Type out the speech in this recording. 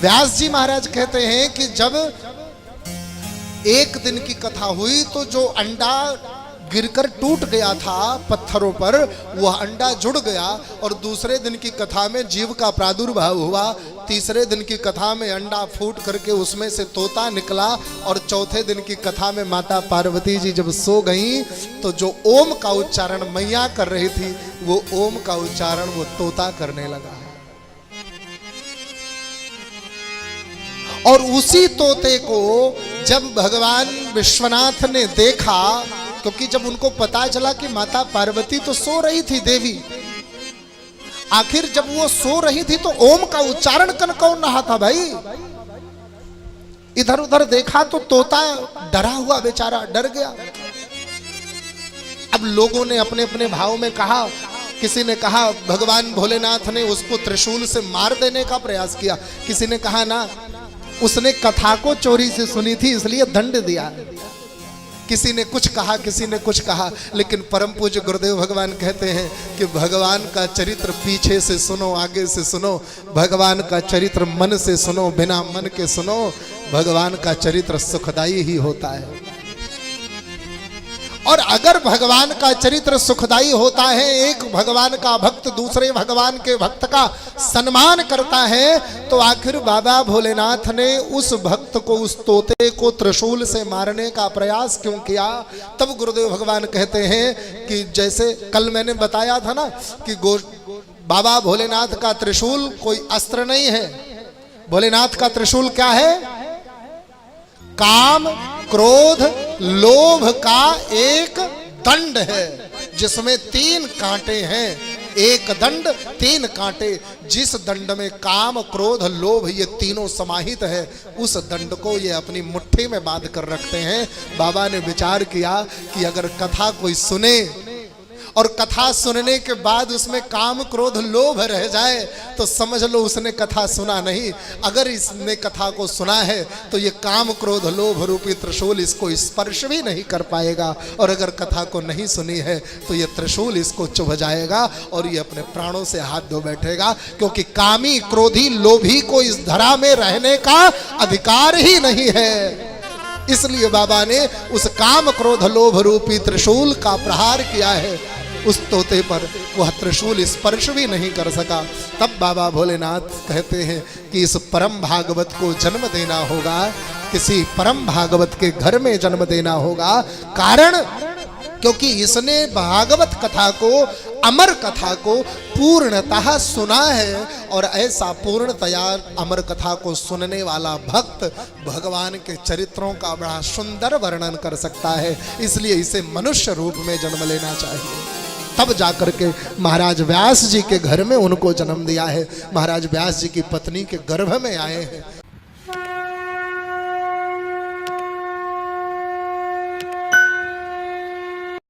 व्यास जी महाराज कहते हैं कि जब एक दिन की कथा हुई तो जो अंडा गिरकर टूट गया था पत्थरों पर, वह अंडा जुड़ गया। और दूसरे दिन की कथा में जीव का प्रादुर्भाव हुआ। तीसरे दिन की कथा में अंडा फूट करके उसमें से तोता निकला। और चौथे दिन की कथा में माता पार्वती जी जब सो गईं तो जो ओम का उच्चारण मैया कर रही थी, वो ओम का उच्चारण वो तोता करने लगा। और उसी तोते को जब भगवान विश्वनाथ ने देखा, क्योंकि जब उनको पता चला कि माता पार्वती तो सो रही थी देवी, आखिर जब वो सो रही थी तो ओम का उच्चारण कौन रहा था भाई। इधर उधर देखा तो तोता डरा हुआ बेचारा डर गया। अब लोगों ने अपने अपने भाव में कहा, किसी ने कहा भगवान भोलेनाथ ने उसको त्रिशूल से मार देने का प्रयास किया, किसी ने कहा ना उसने कथा को चोरी से सुनी थी इसलिए दंड दिया, किसी ने कुछ कहा किसी ने कुछ कहा। लेकिन परम पूज्य गुरुदेव भगवान कहते हैं कि भगवान का चरित्र पीछे से सुनो आगे से सुनो, भगवान का चरित्र मन से सुनो बिना मन के सुनो, भगवान का चरित्र सुखदाई ही होता है। और अगर भगवान का चरित्र सुखदाई होता है, एक भगवान का भक्त दूसरे भगवान के भक्त का सम्मान करता है, तो आखिर बाबा भोलेनाथ ने उस भक्त को, उस तोते को त्रिशूल से मारने का प्रयास क्यों किया। तब गुरुदेव भगवान कहते हैं कि जैसे कल मैंने बताया था ना कि बाबा भोलेनाथ का त्रिशूल कोई अस्त्र नहीं है। भोलेनाथ का त्रिशूल क्या है? काम क्रोध लोभ का एक दंड है जिसमें 3 कांटे हैं। एक दंड 3 कांटे, जिस दंड में काम क्रोध लोभ ये तीनों समाहित है, उस दंड को ये अपनी मुट्ठी में बांध कर रखते हैं। बाबा ने विचार किया कि अगर कथा कोई सुने और कथा सुनने के बाद उसमें काम क्रोध लोभ रह जाए तो समझ लो उसने कथा सुना नहीं। अगर इसने कथा को सुना है तो ये काम क्रोध लोभ रूपी त्रिशूल इसको स्पर्श भी नहीं कर पाएगा, और अगर कथा को नहीं सुनी है तो ये त्रिशूल इसको चुभ जाएगा और ये अपने प्राणों से हाथ धो बैठेगा, क्योंकि कामी क्रोधी लोभी को इस धरा में रहने का अधिकार ही नहीं है। इसलिए बाबा ने उस काम क्रोध लोभ रूपी त्रिशूल का प्रहार किया है उस तोते पर, वह त्रिशूल स्पर्श भी नहीं कर सका। तब बाबा भोलेनाथ कहते हैं कि इस परम भागवत को जन्म देना होगा, किसी परम भागवत के घर में जन्म देना होगा। कारण क्योंकि इसने भागवत कथा को, अमर कथा को पूर्णतः सुना है, और ऐसा पूर्णतया अमर कथा को सुनने वाला भक्त भगवान के चरित्रों का बड़ा सुंदर वर्णन कर सकता है। इसलिए इसे मनुष्य रूप में जन्म लेना चाहिए। तब जाकर के महाराज व्यास जी के घर में उनको जन्म दिया है। महाराज व्यास जी की पत्नी के गर्भ में आए हैं।